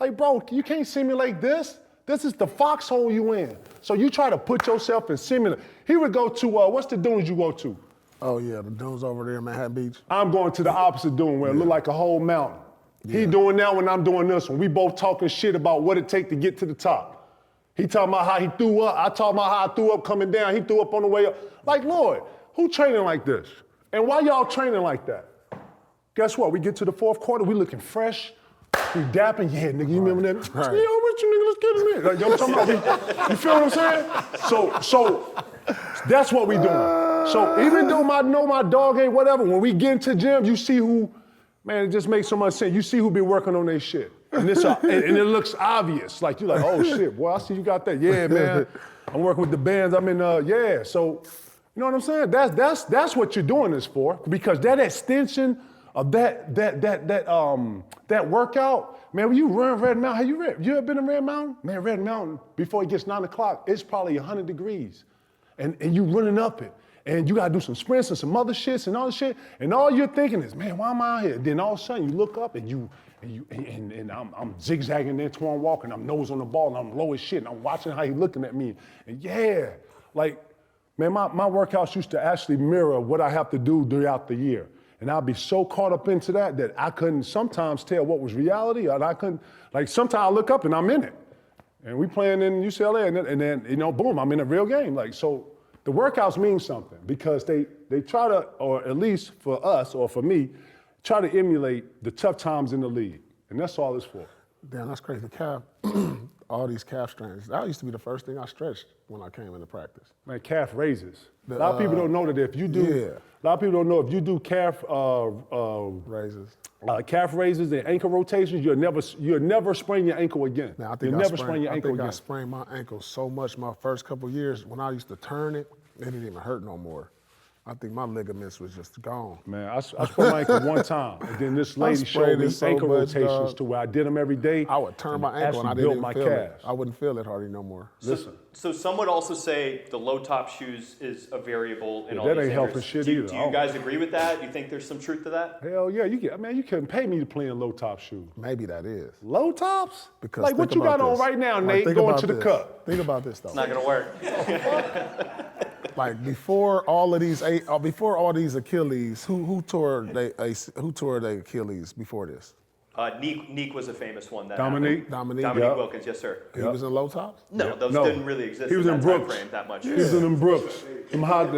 Like, bro, you can't simulate this. This is the foxhole you in. So you try to put yourself in simulate. He would go to, what's the dunes you go to? Oh yeah, the dunes over there in Manhattan Beach. I'm going to the opposite dune where it look like a whole mountain. Yeah. He doing that when I'm doing this one. We both talking shit about what it take to get to the top. He talking about how he threw up. I talking about how I threw up coming down. He threw up on the way up. Like, Lord, who training like this? And why y'all training like that? Guess what? We get to the fourth quarter, we looking fresh. We dapping, yeah, nigga, you remember that? Right. Yo, what you nigga, let's get him in. Like, you know what I'm talking about? You feel what I'm saying? So that's what we doing. So even though I know my dog ain't whatever, when we get into gym, you see who, man, it just makes so much sense. You see who be working on their shit. And, and it looks obvious. Like, you're like, oh shit, boy, I see you got that. Yeah, man, I'm working with the bands. I'm in, yeah. So, you know what I'm saying? That's what you're doing this for, because that extension of that workout, man, when you run Red Mountain, you ever been in Red Mountain? Man, Red Mountain, before it gets 9 o'clock, it's probably 100 degrees. And you running up it. And you gotta do some sprints and some other shits and all this shit. And all you're thinking is, man, why am I out here? Then all of a sudden you look up and I'm zigzagging there, Twan walking, I'm nose on the ball, and I'm low as shit, and I'm watching how he looking at me. And yeah, like, man, my workouts used to actually mirror what I have to do throughout the year. And I'd be so caught up into that I couldn't sometimes tell what was reality, and I couldn't, like, sometimes I look up and I'm in it. And we playing in UCLA, and then, you know, boom, I'm in a real game. Like, so the workouts mean something, because they try to, or at least for us, or for me, try to emulate the tough times in the league. And that's all it's for. Damn, that's crazy. Calf, all these calf strains. That used to be the first thing I stretched when I came into practice. Man, calf raises. A lot of people don't know that if you do, yeah. A lot of people don't know if you do calf Raises. Calf raises and ankle rotations, you'll never sprain your ankle again. Man, I think You'll never sprain your ankle again. I sprained my ankle so much my first couple of years. When I used to turn it, it didn't even hurt no more. I think my ligaments was just gone. Man, I sprained my ankle one time, and then this lady showed me so ankle much, rotations dog. to where I did them every day. I would turn my ankle and I didn't even feel it. I wouldn't feel it hardly no more. Listen. So some would also say the low top shoes is a variable in all that these ain't helping areas. shit do, either. Do you guys agree with that? Do you think there's some truth to that? Hell yeah, you couldn't pay me to play in low top shoes. Maybe that is. Low tops? Because like what you got on right now, Nate, going to the cup. Think about this though. It's not gonna work. Like before all these Achilles, who tore the Achilles before this? Neek was a famous one. That Dominique Dominique Wilkins, yes sir. He was in low tops? No, those didn't really exist He was in that Brooks. time frame that much. He was in them Brooks. Them hot.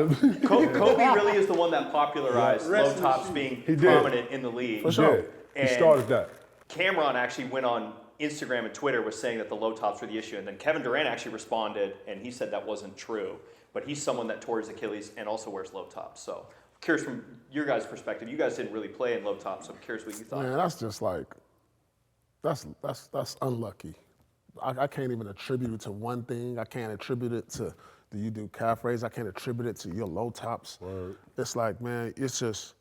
Kobe really is the one that popularized low tops being prominent in the league. For sure. He started that. Cameron actually went on Instagram and Twitter was saying that the low tops were the issue, and then Kevin Durant actually responded and he said that wasn't true. But he's someone that tore his Achilles and also wears low tops. So I'm curious from your guys' perspective, you guys didn't really play in low tops, so I'm curious what you thought. Man, that's just like, that's unlucky. I can't even attribute it to one thing. I can't attribute it to, do you do calf raise? I can't attribute it to your low tops. Word. It's like, man, it's just,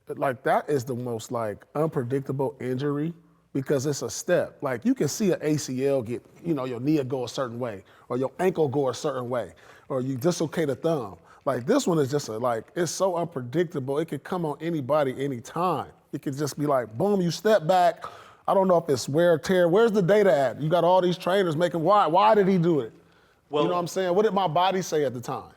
like that is the most like unpredictable injury because it's a step. Like you can see an ACL get, you know, your knee go a certain way or your ankle go a certain way or you dislocate a thumb. Like this one is just it's so unpredictable. It could come on anybody, anytime. It could just be like, boom, you step back. I don't know if it's wear or tear. Where's the data at? You got all these trainers making, why did he do it? Well, you know what I'm saying? What did my body say at the time?